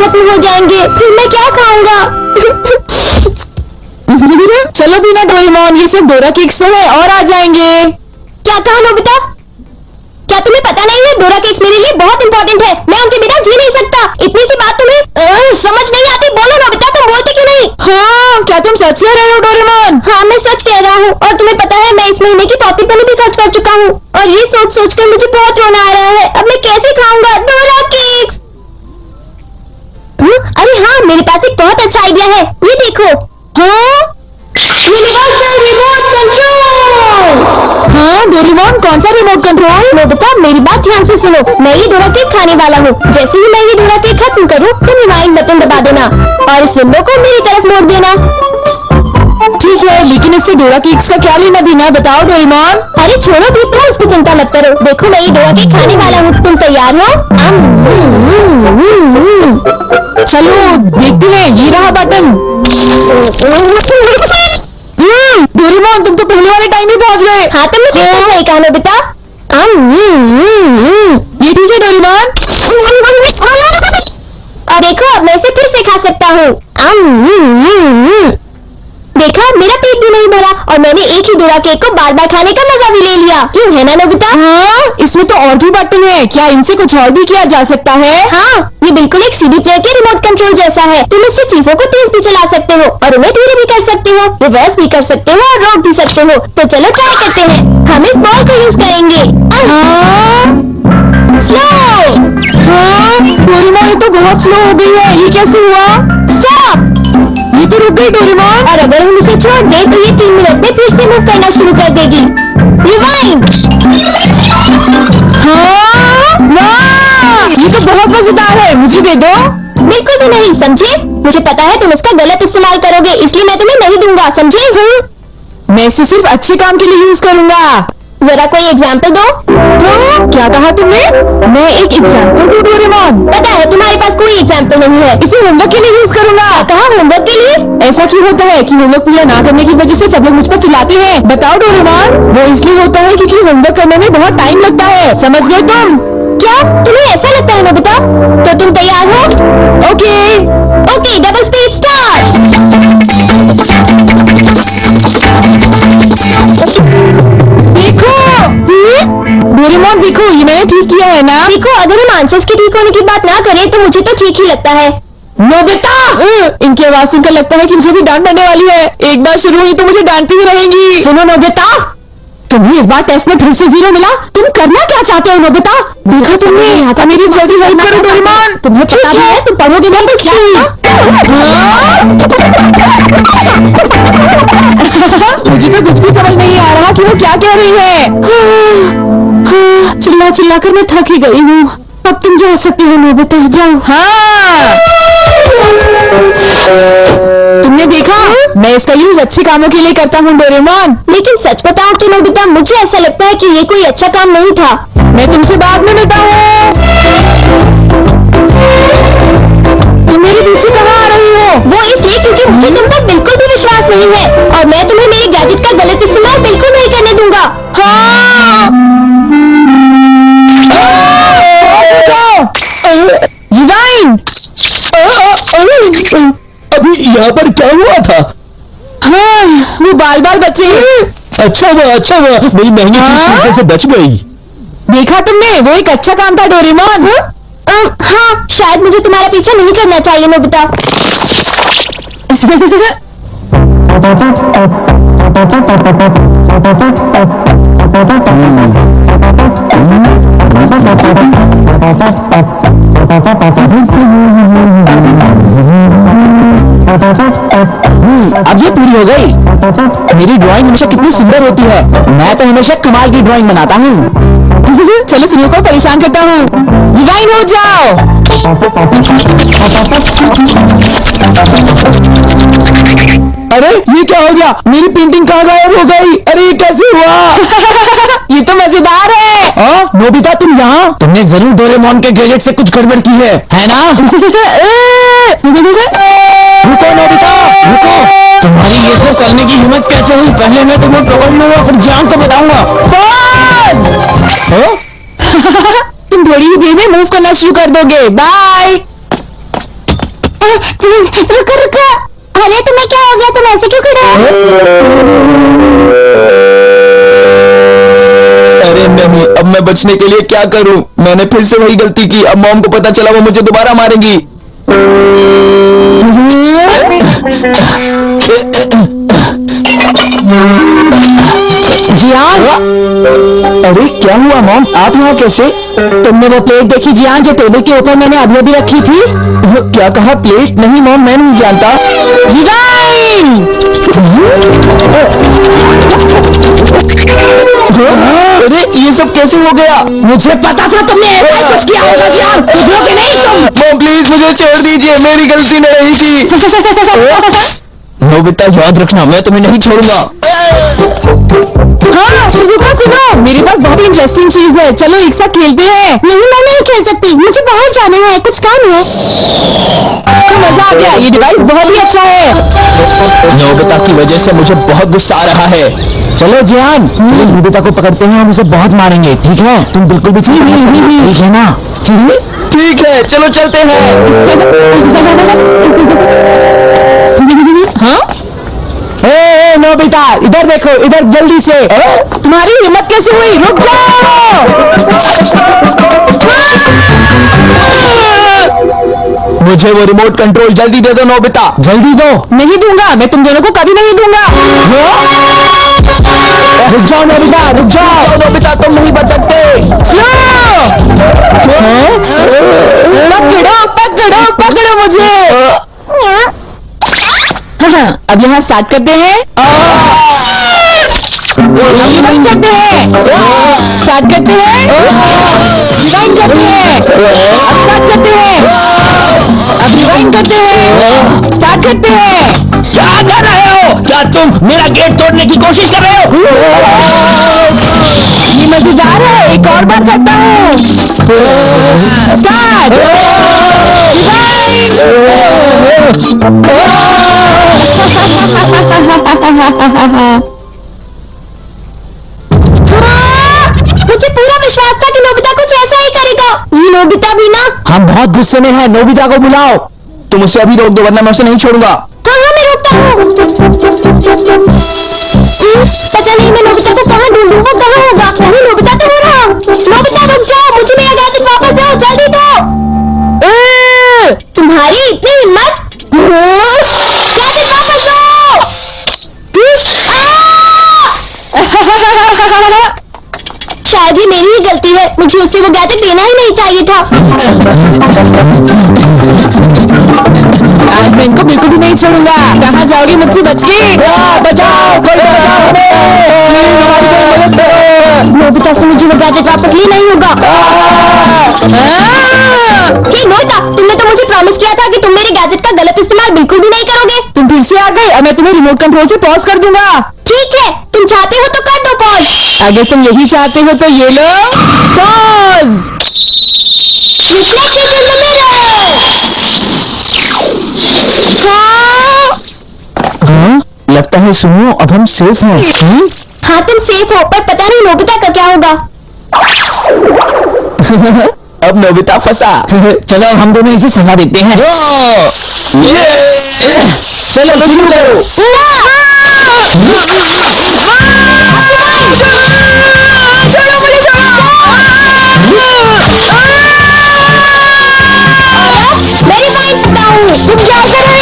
खत्म हो जाएंगे, फिर मैं क्या खाऊंगा? चलो बिना डोरेमोन, ये सब डोरा केक्स है और आ जाएंगे। क्या कहा नोबिता? क्या तुम्हें पता नहीं है डोरा केक्स मेरे लिए बहुत इंपॉर्टेंट है, मैं उनके बिना जी नहीं सकता। इतनी सी बात तुम्हें समझ नहीं आती? बोलो नोबिता, तुम बोलती क्यों नहीं? हाँ, क्या तुम सच कह रहे हो डोरेमोन? हाँ, मैं सच कह रहा हूँ। और तुम्हें पता है मैं इस महीने की पॉकेट मनी भी खर्च कर चुका हूँ, और ये सोच सोच कर मुझे बहुत रोना आ रहा है। अब मैं कैसे खाऊंगा डोरा केक्स? अरे हाँ, मेरे पास एक बहुत अच्छा आइडिया है, ये देखो। हाँ, यूनिवर्सल रिमोट कंट्रोल। हाँ डोरेमोन, कौन सा रिमोट कंट्रोल? नोबिता, मेरी बात ध्यान से सुनो। मैं ये डोरा केक खाने वाला हूँ। जैसे ही मैं ये डोरा केक खत्म करूँ, तुम रिवाइंड बटन दबा देना और इस विंडो को मेरी तरफ मोड़ देना। ठीक है, लेकिन इससे डोरा केक्स का क्या लेना देना, बताओ डोरेमोन। अरे छोड़ो भी, तुम इसकी चिंता मत करो। देखो, मैं ये डोरा केक खाने वाला हूँ। तुम तैयार हो? चलो देखते हैं, ये रहा बटन। डोरेमोन, तुम तो पहले वाले टाइम में पहुंच गए। हाँ, तुमने बिल्कुल सही कहा नोबिता। ये ठीक है डोरेमोन। और देखो, अब मैं इसे फिर से खा सकता हूँ। देखा, मेरा पेट भी नहीं भरा और मैंने एक ही डोरा केक को बार बार खाने का मजा भी ले लिया। क्यों, है ना नोबिता? हाँ, इसमें तो और भी बटन है, क्या इनसे कुछ और भी किया जा सकता है? हाँ, ये बिल्कुल एक सीडी प्लेयर के रिमोट कंट्रोल जैसा है। तुम इससे चीजों को तेज भी चला सकते हो और उन्हें धीरे भी कर सकते हो, रिवर्स भी कर सकते हो और रोक भी सकते हो। तो चलो ट्राई करते हैं। हम इस बॉल को यूज करेंगे। स्लो। हाँ डोरेमोन, ये तो बहुत स्लो हो गई है, ये कैसे हुआ? स्टॉप। ये तो रुक गई डोरेमोन। और अगर हम इसे छोड़ दें तो ये 3 मिनट में फिर से मूव करना शुरू कर देगी। रिवाइंड। हाँ, वाह, ये तो बहुत मजेदार है, मुझे दे दो। बिल्कुल भी नहीं, समझे? मुझे पता है तुम इसका गलत इस्तेमाल करोगे, इसलिए मैं तुम्हें नहीं दूंगा, समझे? मैं इसे सिर्फ अच्छे काम के लिए यूज करूंगा। जरा कोई एग्जाम्पल दो। क्या कहा तुमने? मैं एक एग्जाम्पल दूं डोरेमोन? पता है तुम्हारे पास कोई एग्जाम्पल नहीं है। इसे होमवर्क के लिए यूज करूंगा। कहा होमवर्क के लिए? ऐसा क्यों होता है कि होमवर्क पूरा ना करने की वजह से सब लोग मुझ पर चिल्लाते हैं? बताओ डोरेमोन। वो इसलिए होता है क्योंकि होमवर्क करने में बहुत टाइम लगता है, समझ गए तुम? क्या तुम्हें ऐसा लगता है नोबिता? तो तुम तैयार हो? Okay, double speed start. देखो डोरेमोन, देखो ये मैंने ठीक किया है ना? देखो, अगर हम आंसर्स के ठीक होने की बात ना करें तो मुझे तो ठीक ही लगता है। नोबिता, इनकी आवाज सुनकर लगता है कि मुझे भी डांट पड़ने वाली है। एक बार शुरू हुई तो मुझे डांटती ही रहेंगी। सुनो नोबिता, तुम्हें इस बार टेस्ट में फिर से 0 मिला। तुम करना क्या चाहते हो नोबिता? देखा तुमने, यहाँ का मेरी जल्दी हेल्प करो डोरेमोन। तुम्हें पता भी है तुम पढ़ोगे नहीं तो मुझे तो कुछ भी समझ नहीं आ रहा कि वो क्या कह रही है। चिल्ला चिल्ला कर मैं थक ही गई हूँ। अब तुम जा सकती हो नोबिता, जाओ। हाँ, तुमने देखा, मैं इसका यूज अच्छे कामों के लिए करता हूँ डोरेमोन। लेकिन सच बताओ तो नोबिता, मुझे ऐसा लगता है कि ये कोई अच्छा काम नहीं था। मैं तुमसे बाद में मिलता हूँ। तुम मेरे पीछे कहाँ आ रही हो? वो इसलिए क्योंकि मुझे तुम पर बिल्कुल भी विश्वास नहीं है और मैं तुम्हें मेरे गैजेट का गलत इस्तेमाल बिल्कुल नहीं करने दूंगा। हाँ। अभी यहाँ पर क्या हुआ था? हाँ, वो बाल बाल बचे। अच्छा हुआ मेरी महंगी चीज टूटने से बच गई। देखा तुमने, वो एक अच्छा काम था डोरेमोन। हाँ, शायद मुझे तुम्हारा पीछा नहीं करना चाहिए नोबिता। अब ये पूरी हो गई। मेरी ड्राइंग हमेशा कितनी सुंदर होती है। मैं तो हमेशा कमाल की ड्राइंग बनाता हूँ। चलो सुनियो को परेशान करता हूँ। डिवाइन हो जाओ। अरे ये क्या हो गया? मेरी पेंटिंग कहाँ गायब हो गई? अरे ये कैसे हुआ? ये तो मजेदार है। नोबिता, तुम यहाँ? तुमने जरूर डोरेमोन के गैजेट से कुछ गड़बड़ की है ना? रुको नोबिता, रुको। तुम्हारी ये सब करने की हिम्मत कैसे हुई? पहले मैं तुम्हें पकड़ लूंगा, फिर जान को बताऊंगा। तुम थोड़ी ही देर में मूव करना शुरू कर दोगे। बाय। रुको रुको, अरे तुम्हें क्या हो गया, तुम ऐसे क्यों खड़े हो? अरे नहीं, अब मैं बचने के लिए क्या करूं? मैंने फिर से वही गलती की। अब मॉम को पता चला, वो मुझे दोबारा मारेंगी। जियान, अरे क्या हुआ मॉम, आप यहाँ कैसे? तुमने वो प्लेट देखी जियान, जो टेबल के ऊपर मैंने अभी अभी रखी थी? क्या कहा? प्लेट? नहीं मॉम, मैं नहीं जानता। जियान! अरे ये सब कैसे हो गया? मुझे पता था तुमने ऐसा ही कुछ किया होगा जियान, सुधरोगे नहीं तुम। मॉम प्लीज मुझे छोड़ दीजिए, मेरी गलती नहीं थी। नोबिता याद रखना, मैं तुम्हें नहीं छोड़ूंगा। हाँ शिजुका सुनो, मेरे पास बहुत ही इंटरेस्टिंग चीज है, चलो एक साथ खेलते हैं। नहीं, मैं नहीं खेल सकती, मुझे बाहर जाना है, कुछ काम है। इसका मजा आ गया, ये डिवाइस बहुत ही अच्छा है। नोबिता की वजह से मुझे बहुत गुस्सा आ रहा है। चलो जियान, चलो नोबिता को पकड़ते हैं, हम उसे बहुत मारेंगे, ठीक है? तुम बिल्कुल भी चिंता मत करो, ठीक है ना? ठीक है, चलो चलते हैं। हाँ? ए, नोबिता इधर देखो, इधर जल्दी से। तुम्हारी हिम्मत कैसे हुई? रुक जाओ! मुझे वो रिमोट कंट्रोल जल्दी दे दो नोबिता, जल्दी दो। नहीं दूंगा, मैं तुम दोनों को कभी नहीं दूंगा। रुक जाओ नोबिता, रुक जाओ। नोबिता तुम नहीं बच सकते। पकड़ो पकड़ो पकड़ो मुझे। हाँ, अब यहाँ स्टार्ट करते हैं। रिवाइंड करते हैं, स्टार्ट करते हैं, रिवाइंड करते हैं, अब स्टार्ट करते हैं, अब रिवाइंड करते हैं, स्टार्ट करते हैं। क्या कर रहे हो? क्या तुम मेरा गेट तोड़ने की कोशिश कर रहे हो? ये मजेदार है, एक और बार करता हूँ। स्टार्ट, मुझे पूरा विश्वास था कि नोबिता कुछ ऐसा ही करेगा। ये नोबिता भी ना। हम बहुत गुस्से में हैं, नोबिता को बुलाओ। तुम उसे अभी रोक दो, वरना मैं उसे नहीं छोड़ूंगा। हाँ हाँ, मैं रोकता हूँ। पता नहीं मैं नोबिता को कहाँ ढूंढूं, वो कहाँ होगा? नहीं, नोबिता तो हो रहा। नोबिता रुक जाओ, मुझे मेरा गैजेट वापस दो, जल्दी दो। तुम्हारी इतनी हिम्मत? गैजेट वापस दो। शायद ये मेरी ही गलती है, मुझे उसे वो गैजेट देना ही नहीं चाहिए था। आज मैं इनको बिल्कुल भी नहीं छोड़ूंगा। कहाँ जाओगे मुझसे बच के? बचाओ, कोई बचाओ हमें। नोबिता से मुझे वो गैजेट वापस लेना ही होगा। हे नोबिता, तुमने तो मुझे प्रॉमिस किया था कि तुम मेरे गैजेट का गलत इस्तेमाल बिल्कुल भी नहीं करोगे। तुम फिर से आ गए, अब मैं तुम्हें रिमोट कंट्रोल से पॉज कर दूंगा। ठीक है, तुम चाहते हो तो कर दो पॉज। अगर तुम यही चाहते हो तो ये लो pause. Reflective in the mirror. हाँ, लगता है सुनो, अब हम सेफ हैं। हाँ तुम सेफ हो, पर पता नहीं नोबिता का क्या होगा। अब नोबिता फंसा। चलो अब हम दोनों इसे सजा देते हैं। चलो शुरू करो। मैं रिवाइंड करता हूँ। तुम क्या कर रहे